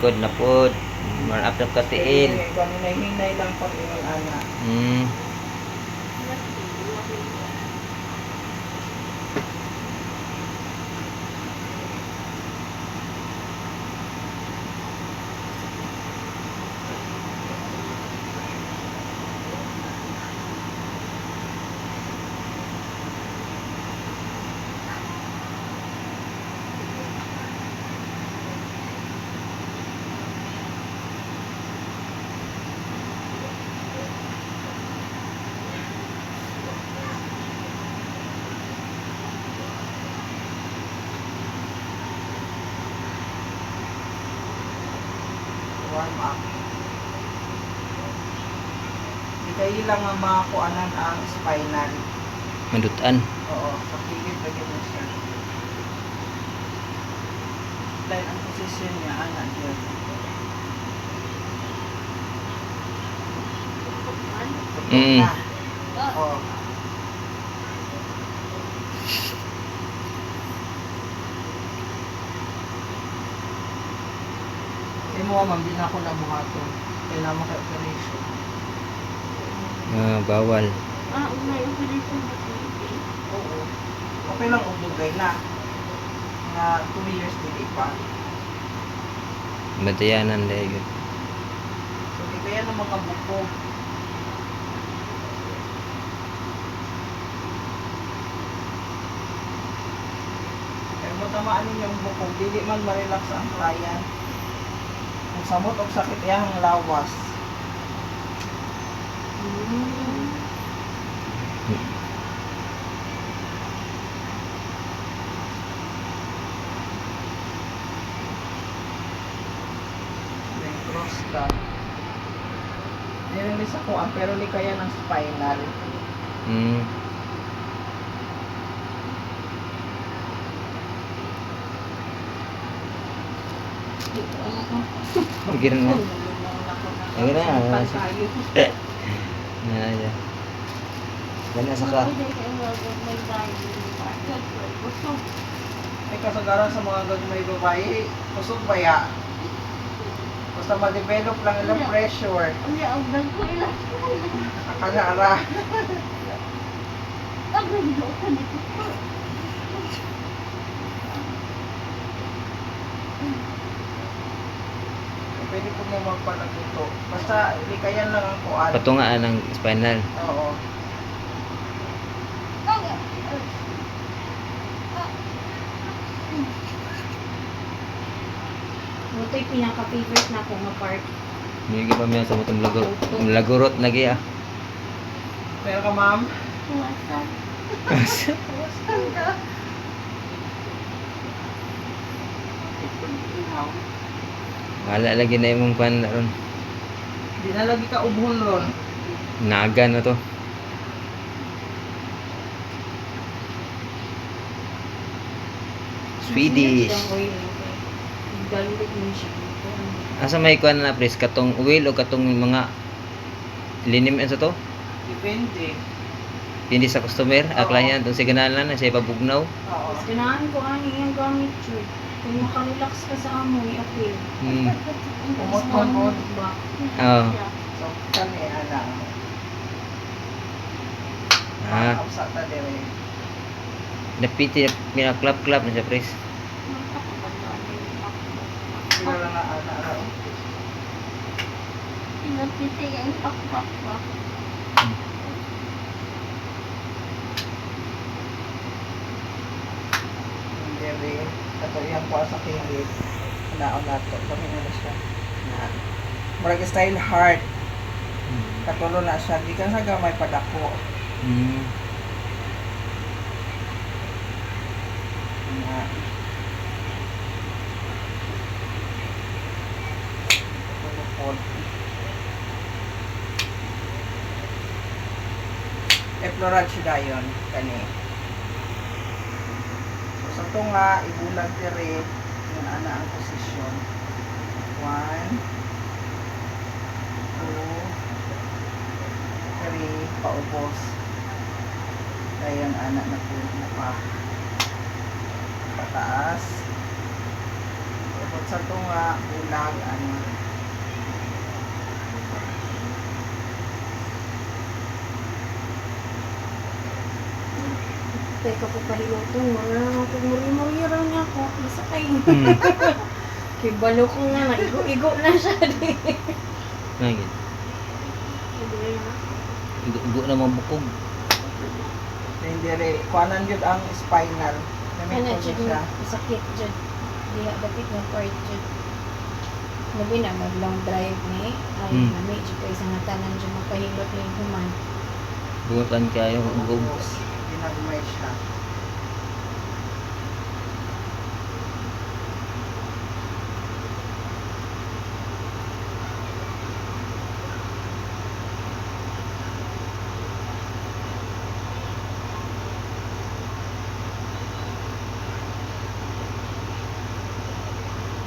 likod na pod. Marap na katiil. Hinay lang pag ingon ana. Warm up. Hindi lang ang mga kuanan ang spinal. Mandutan. Oo, sa pilit lagi mo siya. Dahil ang position niya, anak yun. Na. Oo. Hindi mo, ma'am, di na ako nabuhaton. Kailangan maka-operation. Bawal. Unay operation na po. Oo. Okay lang ubugay na. Nga 2 years dili pa. Matayanan dahil yun. So, di kaya ng mga buko. Kaya mo tamaan ninyong buko, dili man ma-relax ang client. Kung samot o sakit iyang lawas. Then cross ka. Nililis ako pero di kaya ng spinal. Sige na. Sige na. Ayan. Ganyan sa ka. May kasagaran sa mga gagmay babae, kusog ba ya? Basta ma-develop lang ilang pressure. Akala ara. Pwede po mo magpanaguto. Basta hindi kaya lang ang kuan. Patungaan ng spinal. Oo. Ito yung pinaka-favorite na akong part. Hindi pa may sa mutong lagurot lagi ah. Meron ka, ma'am? Wasan. Wasan ka. Wala lagi na imong pan ron. Di na lagi ka ubhon ron. Naga na to. Swedish. Galit mo siya. Asa may kuan na pres katong oil o katong mga linim sa to? Depende. Hindi sa customer, Oo. client, kung siganalan na siya pabugnaw. Oo. Mas ganahan ko ang iyang gamit yun. Kung makarelax ka sa amoy, okay. Umot-umot. Ba? Oo. So, kami, alam. Sa tadere. Napiti na clap na siya pres. Sila lang na anak. Pinapiti ang pakpak. Hindi. Kato yung kuha sa kilit. Naon nato. Kami na siya. Murag style heart. Katulo na siya. Di ka sa gamay padako. Na. Tulupod. Eflorad siya dayon. Kani. So, sa ito nga, ibulag dire yung ana ang posisyon. 1, 2, 3, paubos. Dayon ana na po na pa. Pataas. Kung sa ito nga, bulag, ano. Teka ko pahilutong, wala naman kung muri-muri rin niya ako. Masakay. Hmm. Kibalo ko nga na, igo-igo na siya di. Ngay. Igo na mabukog. Hindi rin, kuhanan yun ang spinal. Namit Ano ko siya siya. sakit dyan. Diha, bakit nga part dyan. Labi na, mag-long drive ni. Ay, nami, dyan kayo sa nga tanan dyan magpahilot na yung human. Bukan kayo bukog. Tapos, ginagmay siya.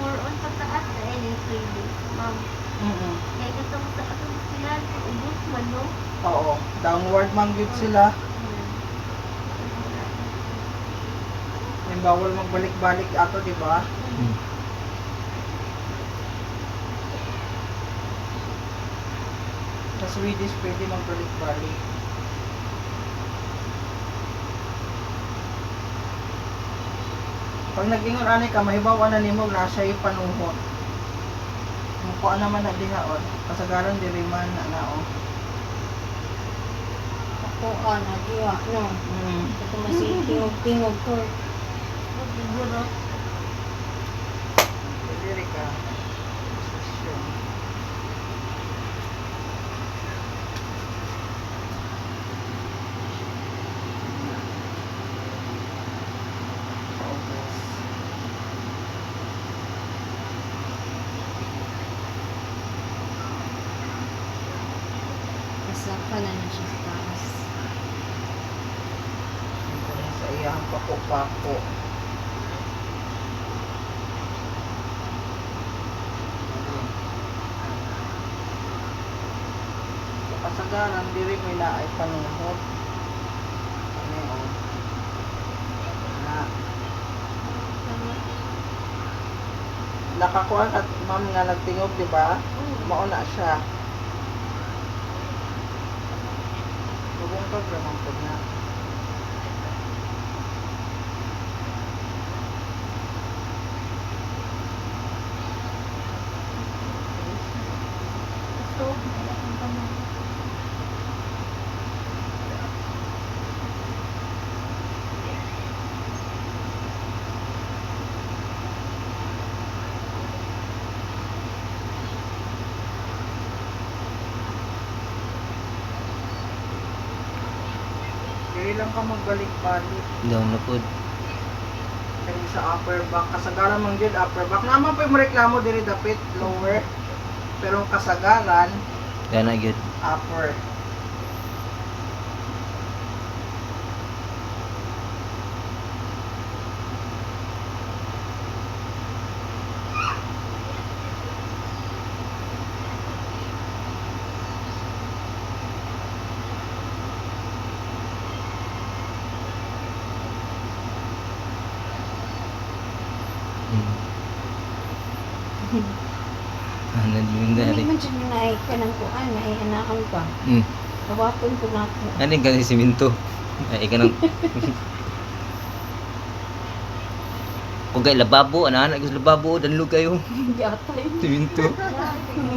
More on pagtaas na NSAD, ma'am. Kaya itong sa atong sila, ubos man, no? Oo, downward man yun sila. May bawal magbalik-balik ato, di ba? Hmm. Sa Swedish, pwede magbalik-balik. Pag nag-ingon ani ka, mahibawa na nimo na siya yung panuhot. Mukuha naman na dihaon. Kasagaran diri man na nao. Ako, nagiwa, no. Ito masitingog-tingog ko. Siguro, Diri ka. Posisyon. Paubos. Masaka na na siya sa taas. Ito na sa iyang pako-pako. Sa kasagaran, diri may naay panuhot. Ano yun? Na. Nakakuha ka, ma'am, nga nagtingog, di ba? Mauna siya. Hubong ka, naman po na. gusto, wala kang tanong. Diri lang ka magbalik-balik. Down na pod. Kaya sa upper back, kasagaran mang yun upper back. Naman pa yung reklamo diri dapit, lower. Pero ang kasagaran, Kana gyud. upper. Ano din Hindi dari. man siya naay ka ng kuan, naay anakan pa. Kawaton ko na ako. Ano yung kasi siminto? Ay, ika nang... Kung kay lababo, anak gusto lababo, danlog kayo. Hindi atay. Siminto.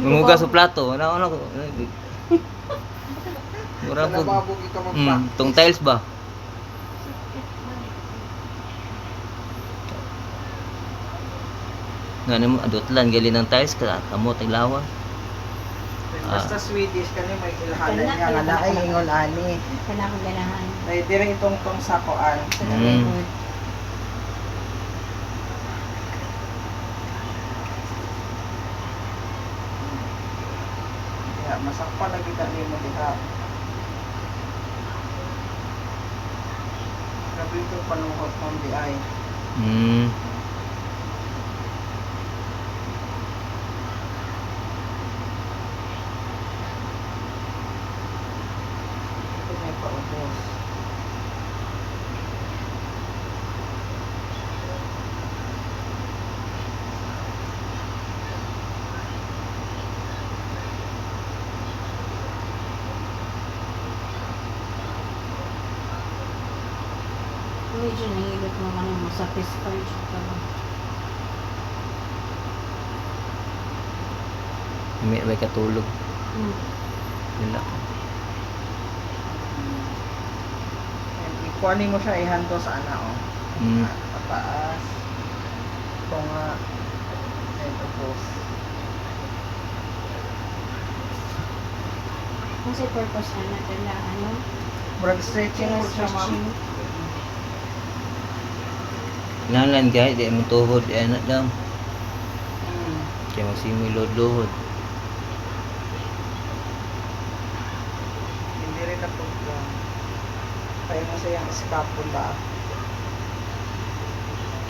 Mumuga sa plato, ano ko. Mura Sa po. lababo ikaw magpa. Tong tiles ba? Nga naman, adotlan, gali ng tiles, kamo, taglawa. Basta Swedish, kani may ilhanan niya. Nga na ay ingon ani. Kana ko ganahan. Ay, diri itong tong sakoan. Sa labay Kaya masakpa na kita nimo diha. Grabe ito panuhot mong di ay. Ito may paubos. Medyo nahilot mo ka naman sa physical ka ba? May katulog. Wala. Ikuhanin mo siya ihando sa ana, oh. Mm. Pataas. Ito nga. Ito po. Kung sa purpose na natin na ano? Murag stretching mo siya, ma'am. Nalan kahit di mo tuhod, anak daw. Mm. Kaya magsimoy load-load. Hindi rin na po. Kaya nga siya yung scapula.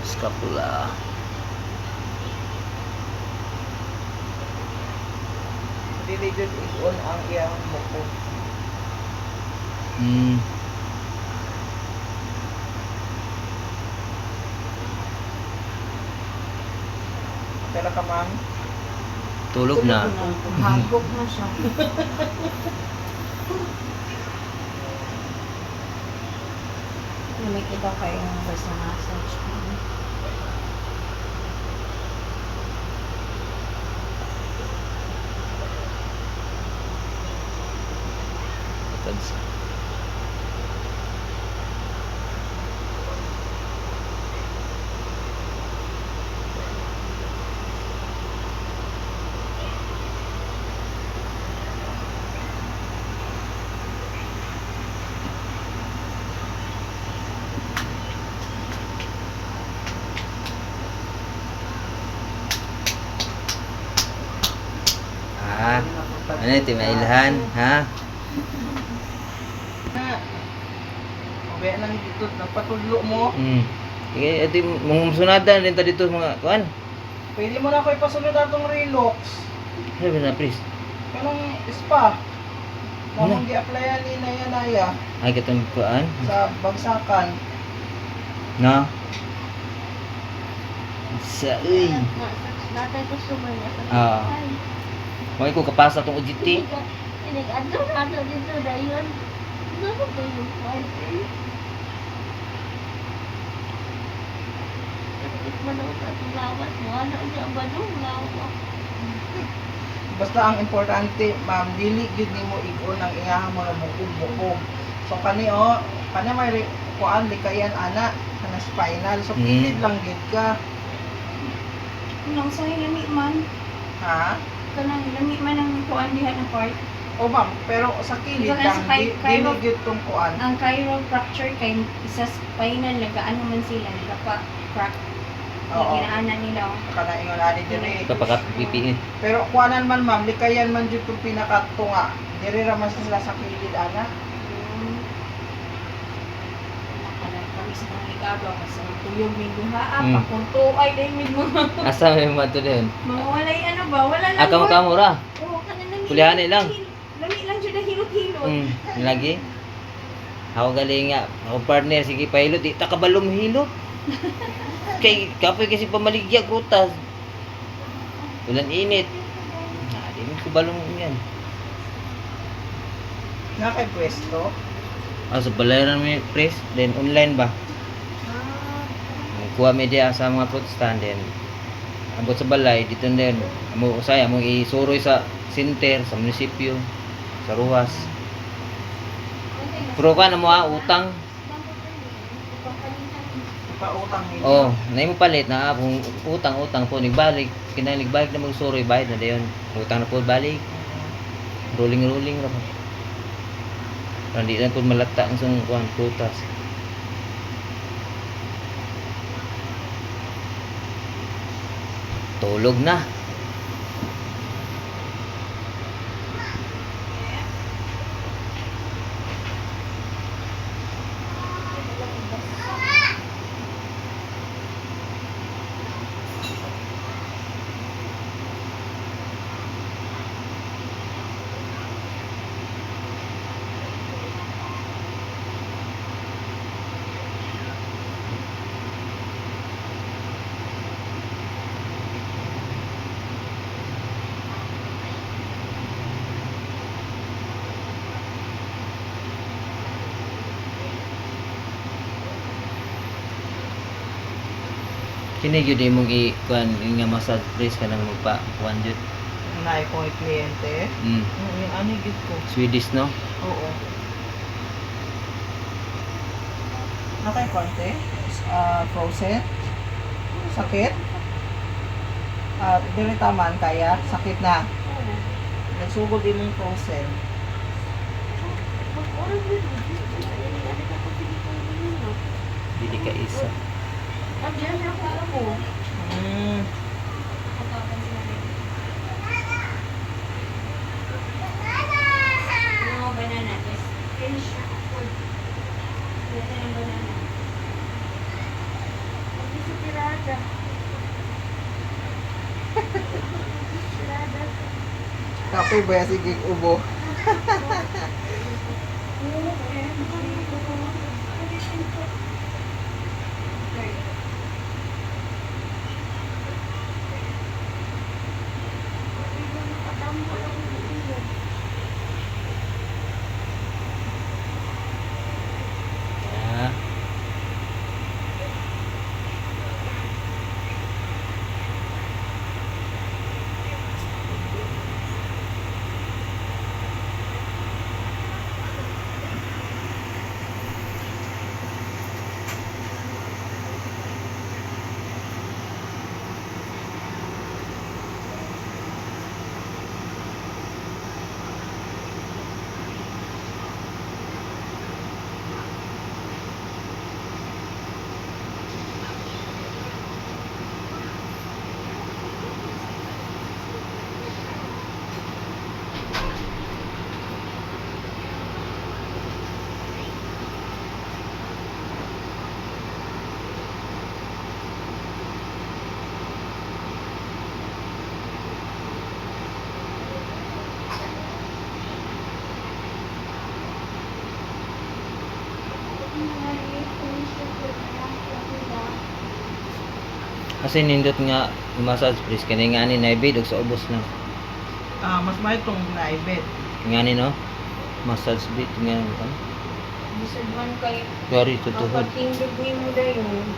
Scapula. Dili jud igon ang iyang buko. Mm. Kaya ka, ma'am. Tulog na. Hagok na siya. Nakikita kayo ng basta massage. Tads. Ah, ano ito, mailhan, ha? Okay, nang dito, nagpatudlo mo. Mm. Sige, ito yung sunadan rin ta dito mga kuan. Pwede mo na ako ipasunod atong Relox. Sabi na, please. Kanong spa. Namang gi-applyan ni Naya Ay, katong kuan. sa bagsakan. Na? Sa, uy. Natay ko sumay na sa Ah. Ay, May ko kapasa tong UGT. Adto na dito dayon. Ano ba yung party? Manong at lawat mo, ano niya ba nung lawak? Basta ang importante, ma'am, dili gyud nimo igon ang iyahang mga bukog-bukog. So kani may kuan likayan ana kana spinal. So kilid lang gid ka. Nang sa lami man, Ha? kanang lami man ang kuan diha na part. O ma'am, pero sa kilid Diba lang, sa dili gyud tong kuan. Ang chiropractor kay isa spinal nagaano man sila, nagapa-crack. Oo. Ginaanan nila. Kana ingon ani diri. Kapakat pipi. Pero kuanan man ma'am, likayan man jud tong pinakatunga. Diri ra man sila sa kilid ana. Nakalag kami sa mga ligado kasi tuyog may duhaa, Mm. pakunto ay dahil may mga Asa may mato din. mga walay ano ba, wala lang. Aka mo kamura. Oo, kanang lami. Kulihani lang. Lami lang dyan na hilot-hilot. Lagi. Ako galing nga. Ako partner, sige pilot. Di ta kabalong hilot. Kay kapoy kasi pamaligya krutas. Ulan init. Di mo ko balong yan. Na kay pwesto. Sa balayaran mo yung press. Then online ba? Kuha media sa mga fruit stand. Then abot sa balay. Dito din. Amo usay. Amo isuroy sa center. Sa munisipyo. Sa ruwas. Pero ka na mo utang. Pautang nila. Oh, na mo palit na kung utang po nagbalik, kinalig-balik na magsuroy bayad na dayon. Utang na po balik. Rolling ra po. Hindi na po malata ang sung kuan prutas. Tulog na. Kini gyud imong i-kuan nga massage place ka nang magpa-kuan jud. Nay ko yung kliyente. Mm. Yung ano gid ko. Swedish no? Oo. Nakay konti. Frozen. Sakit. Dili taman kaya sakit na. Nagsugod din mong frozen. Dili ka isa. Mm. No, banana. Just finish your food. Pwede ng banana. Hindi sa tirada. Tirada. Kapoy ba yung sige ubo? Ah. Kasi nindot nga massage place kani nga ni naibid og sa ubos lang. Mas may itong naibit. Nga ni no. Massage bit nga ano. Bisag man kay Gari tutuhod. makatingog mo dayon.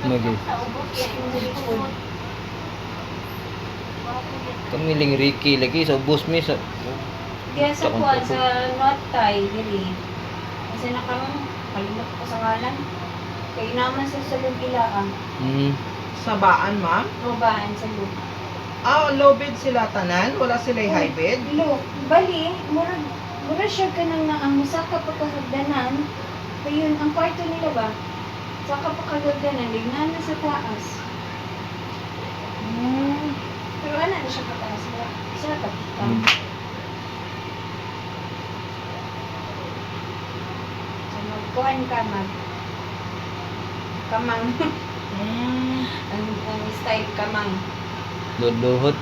Magi. Kaya mo likod. Kamiling Ricky lagi sa ubos mi sa Kaya sa kuwan sa not tie dili. Kasi nakamang kalimot ko sa ngalan. Kay naman sa salong ilaan. Sabaan, ma'am? Robaan sa loop. Low bed sila tanan? Wala sila high bed? Look, bali, mura siya ka nang ang musaka pagkahagdanan. Kayun, ang kwarto nila ba? Saka pagkahagdanan, lignan na sa taas. Pero ano na siya pataas? Isa na tapos. So, magkuhan ka, kamang. ang style kamang. Duhod.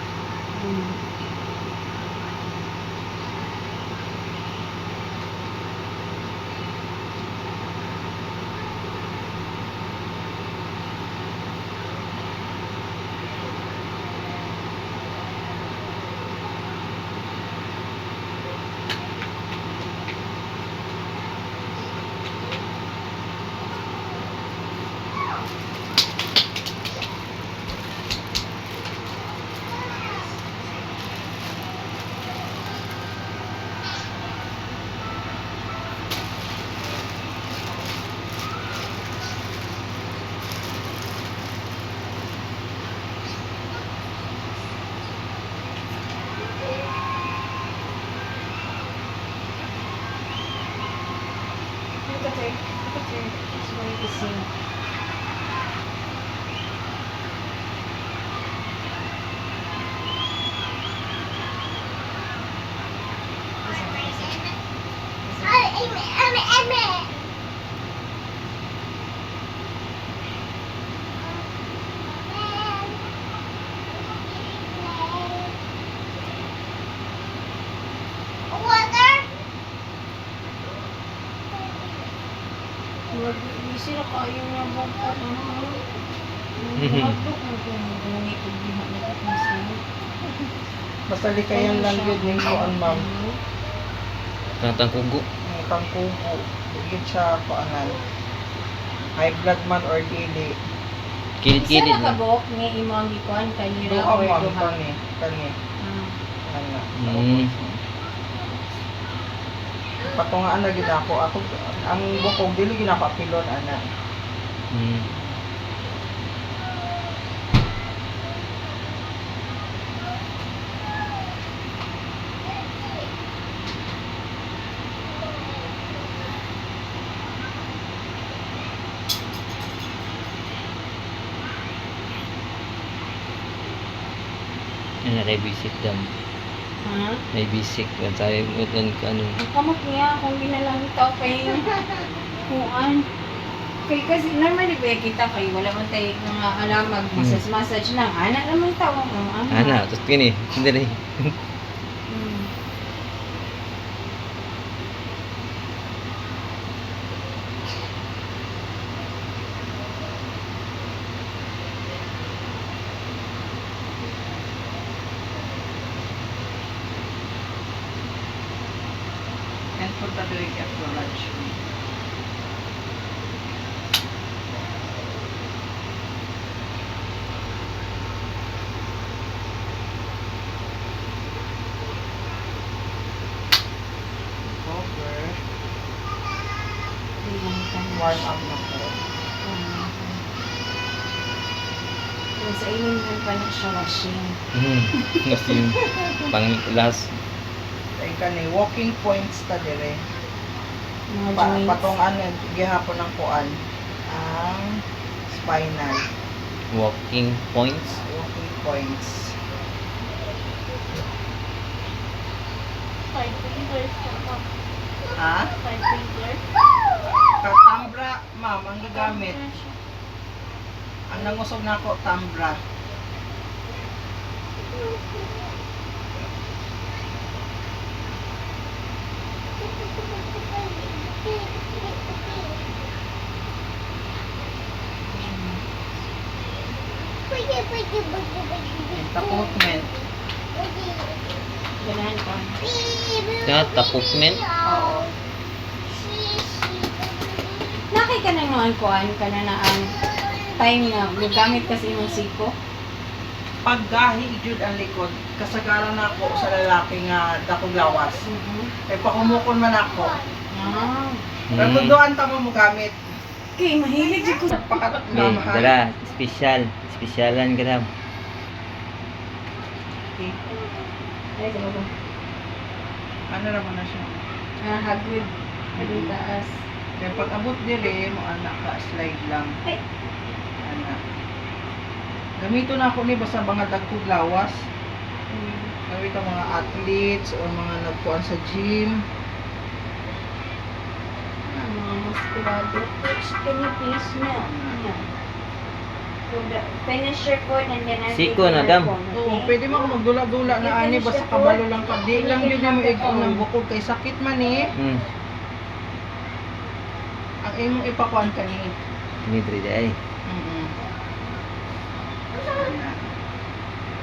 Hindi sila kayo nga ba po Basta di kayan lang yun yung kuan, ma'am. Tangtang kugo. Yung tangkubo. Yun siya kuanan. High blood man or dili. Kilid-kilid Isa na. na kabok ni imo ang gikuan kanina Duha or ma'am, duha? kani. Ah. Ana. Mm. Patungaan na gid ako. Ako ang bukog dili gid ako apilon ana. Mm. Ano na bisik dam. Ha? May bisik kan sabi mo doon ka ano. Ang kamot niya kung ginalang ito kay kuan. Kay kasi normally ba kita kay wala man tayo mga alamag massage lang. Ana naman tao ang Ana, terus gini, sendiri. Hmm. And punta diri after lunch. Over. Warm up na ko. Sa ilim lang pa na siya washing. Gusto yung pang last. Kay kani walking points ta dire. Mga joints. Patungan gihapon ng kuan ang spinal Walking points. walking points. 5 fingers na, ma'am. Ha? 5 fingers. Tambra, ma'am, ang gagamit. Ang nangusog nako tambra. Tapokment. Ganahan ka. Tapokment. Oo. Nakay ka na ang kuan ka na ang time na gagamit kasi imong siko. Paggahi jud ang likod, kasagaran nako sa lalaki nga dako lawas. Kay pakumukon man ako. Ah. Pero tuduan ta mo gamit. Okay, mahilig jud ko sa Pakat Okay, mahal. dala, special. Spesyalan ka daw. ay sa baba. Ano naman na siya? Ah, hagod. Hagod taas. Kaya pag abot dili mo anak ka slide lang. Ay. Ana. Gamito na ako ni basta mga dagkog lawas. Gamit ang mga athletes o mga nagkuan sa gym. Mga muskulado. Coach, can you please na? Yeah. So, finish your phone and then I'll Siko take na, your dam. phone, Oo, okay? pwede mo ako magdula-dula na ani basta kabalo lang ka. Di lang yun yung igong ng bukog kay sakit man eh. Ang imong ipakuan ka ni. Ini diri day.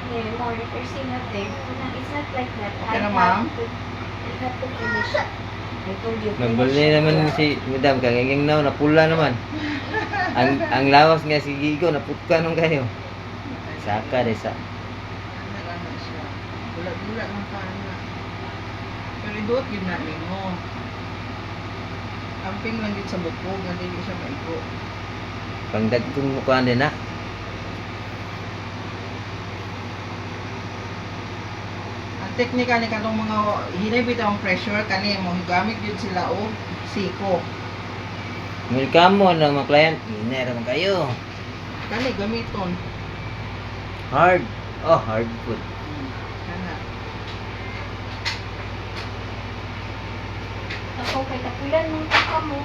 Yeah, more there's nothing. It's not like that. Okay na, ma'am? I have to finish. I told you. Nabuli naman si Madam kagaging na napula naman. Ang lawas nga si Gigo naputka nung kayo. Saka de sa. Ano siya. Dula-dula lang ka na. Pero iduot yun na mo. Amping lang din sa bukog, hindi siya maigo. Pangdagkong mukha din na. Ang teknika ni kanong mga hinabit ang pressure kani mo gamit yun sila o siko. Welcome mo na mga client. Hindi naman kayo. Kani gamiton. Hard. Oh, hard food. Kana. Ako kay tapulan mo ka mo.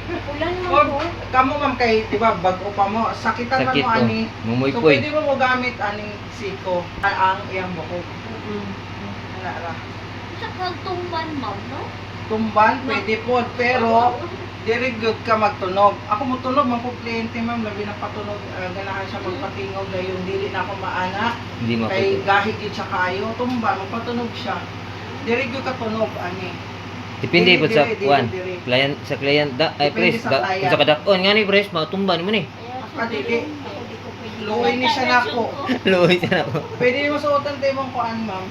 Tapulan mo O, ko. kamo ma'am kay, di ba, bago pa mo, sakitan man Sakit mo to. ani. So Mumuy-puy. pwede mo gamit aning siko, ang iyang bukog. Ana ra. Sa kagtumban, ma'am, no? Tumban, pwede po, pero diri gyud ka magtunog. Ako mo tunog man po kliyente ma'am, labi na patunog, ganahan siya magpatingog dayon dili na ako maana. Hindi mo Kay gahi gyud siya kayo, tumban magpatunog siya. Diri gyud ka tunog ani. Depende po sa Dili, kuan. dili. Client sa client da ay Depende pres sa da client. sa kadakon nga ni pres mautumban mo ni. Dili. Ako di ko Luoy ni siya nako. Luoy siya ako. Pwede mo suotan tayo mong kuan, ma'am.